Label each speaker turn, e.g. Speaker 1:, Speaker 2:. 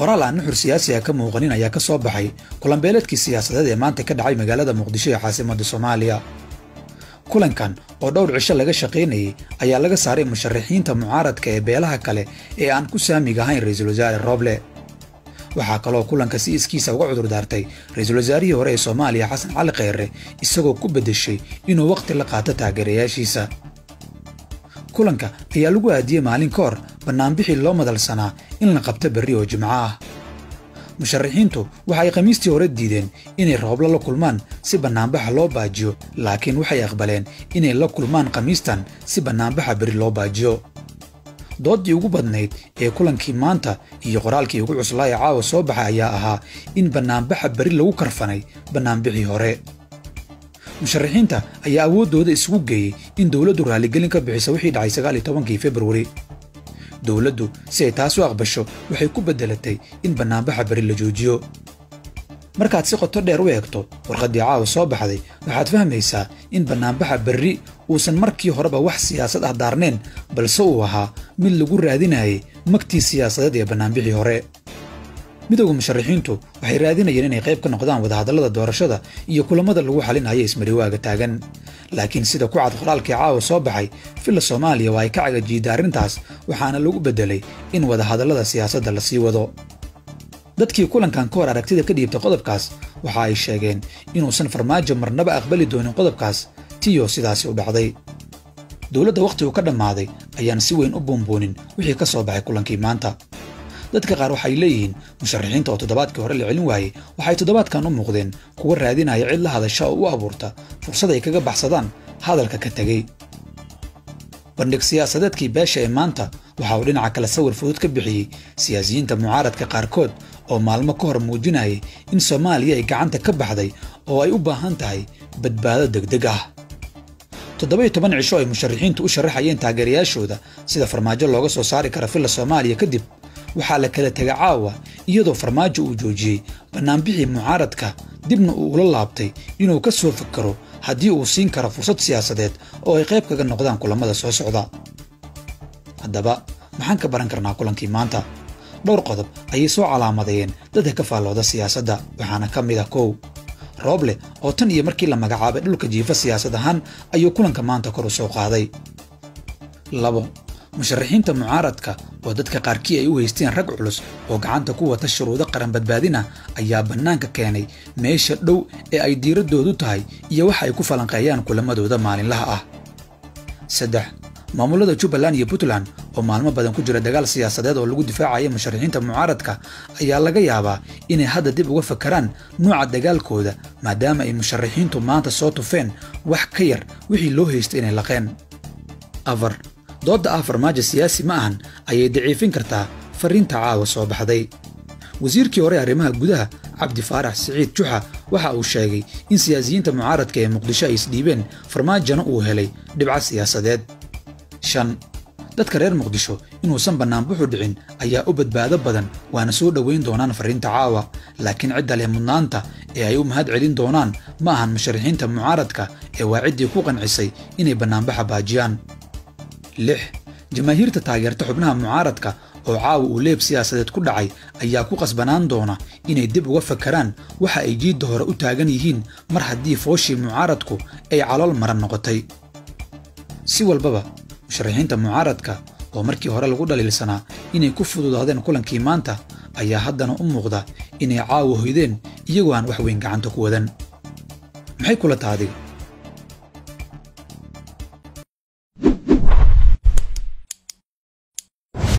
Speaker 1: qoraal aan nuxur siyaasi ah ka muuqanin ayaa ka soo baxay kulanbeeleedkii siyaasadeed ee maanta ka dhacay magaalada Muqdisho ee caasimadda Soomaaliya. kulankan oo dhowr cisho laga shaqeynayay ayaa laga saaray musharaxiinta mucaaradka ee beelaha kale ee aan ku saamiga ahayn ra'iisul wasaare Roble. waxaa kaloo kulanka si iskiisa uga cudur daartay ra'iisul wasaarihii hore ee Soomaaliya Xasan Cali Kheyre isagoo ku bedeshay inuu waqti la qaato taageerayaashiisa. kulanka ayaa lagu aadiyay maalin ka hor banaanbixii loo madalsanaa in la qabto berri oo Jimco ah. musharaxiintu waxa ay khamiistii hore diideen inay Roble la kulmaan si banaanbaxa loo baajiyo, laakiin waxay aqbaleen inay la kulmaan khamiistan si banaanbaxa berri loo baajiyo. doodii ugu badnayd ee kulankii maanta iyo qoraalkii ugu cuslaa ee caawa soo baxay ayaa ahaa in banaanbaxa berri lagu karfanay banaanbixii hore. musharaxiinta ayaa awoodooda isugu geeyey in dowladdu raaligelin ka bixiso wixii dhacay 19 February. dowladdu si ay taas u aqbasho waxay ku bedelatay in banaanbaxa berri la joojiyo. markaad si qoto dheer u eegto warqaddii caawa soo baxday waxaad fahmaysaa in banaanbaxa berri uusan markii horeba wax siyaasad ah daarneen, balse uu ahaa mid lagu raadinayay magtii siyaasadeed ee banaanbixii hore. midowga musharaxiintu waxay raadinayeen inay qayb ka noqdaan wadahadallada doorashada iyo kulamada lagu xalinayo ismariwaaga taagan, laakiin sida ku cad qoraalkii caawa soo baxay filla Soomaaliya waa ay ka cagajiiday arrintaas, waxaana lagu bedelay in wadahadallada siyaasadda la sii wado. dadkii kulankan ka hor aragtida ka dhiibtay qodobkaas waxa ay sheegeen inuusan Farmaajo marnaba aqbali doonin qodobkaas, tiyo sidaasi u dhacday. dowladda waqtigu ka dhammaaday ayaan si weyn u buunbuunin wixii ka soo baxay kulankii maanta. dadka qaar waxay leeyihiin musharaxiinta oo toddobaadkii hore la celin waayey waxay toddobaadkan u muuqdeen kuwa raadinaya cid la hadasha oo u abuurta fursad ay kaga baxsadaan hadalka ka tegey. bandhig siyaasadeedkii beesha ee maanta waxa uu dhinaca kale sawir fudud ka bixiyey siyaasiyiinta mucaaradka qaarkood oo maalmo ka hor muujinayay in Soomaaliya ay gacanta ka baxday oo ay u baahan tahay badbaado degdeg ah. 17 cisho ay musharaxiintu u sharaxayeen taageerayaashooda sida Farmaajo looga soo saari karo filla Soomaaliya kadib waxaa la kala tegay caawa iyadoo Farmaajo uu joojiyey banaanbixii mucaaradka, dibna uu ula laabtay inuu ka soo fakaro haddii uu siin karo fursad siyaasadeed oo ay qayb kaga noqdaan kulamada soo socda. haddaba maxaan ka baran karnaa kulankii maanta? dhowr qodob ayay soo calaamadayeen dadka ka faallooda siyaasadda, waxaana ka mid ah 1. Roble oo tan iyo markii la magacaabay dhulka jiifa siyaasad ahaan ayuu kulanka maanta kor u soo qaaday. 2. musharaxiinta mucaaradka oo dadka qaarkii ay u haysteen rag culus oo gacanta ku wata shuruudo qaran badbaadina ayaa bannaanka keenay meesha dhow ee ay diiradoodu tahay iyo waxa ay ku falanqeeyaan kulamadooda maalinlaha ah. 3. maamulada Jubbaland iyo Puntland oo maalmo badan ku jira dagaal siyaasadeed oo lagu difaacayo musharaxiinta mucaaradka ayaa laga yaabaa inay hadda dib uga fakaraan nooca dagaalkooda maadaama ay musharaxiintu maanta soo tufeen wax ka yar wixii loo haystay inay laqeen. 4. doodda Farmaajo siyaasi ma ahan ayay daciifin kartaa fariinta caawa soo baxday. wasiirkii hore arrimaha gudaha Cabdi Faarax Siciid Juxa waxa uu sheegay in siyaasiyiinta mucaaradka ee Muqdisho ay isdhiibeen, Farmaajona uu helay dhibco siyaasadeed. 5. dadka reer Muqdisho inuusan banaanbuxu dhicin ayaa u badbaado badan waana soo dhoweyn doonaan fariinta caawa, laakiin cidda leh mudnaanta ee ay u mahad celin doonaan ma ahan musharaxiinta mucaaradka ee waa ciddii ku qancisay inay banaanbaxa baajiyaan. 6. jamaahiirta taageerta xubnaha mucaaradka oo caawa uu leeb siyaasadeed ku dhacay ayaa ku qasbanaan doona inay dib uga fakaraan waxa ay jiidda hore u taagan yihiin mar haddii fooshii mucaaradku ay calool maran noqotay. si walbaba musharaxiinta mucaaradka oo markii hore lagu dhaliilsanaa inay ku fududaadeen kulankii maanta ayaa haddana u muuqda inay caawa hoydeen iyagoo aan wax weyn gacanta ku wadan. maxay kula tahay adiga?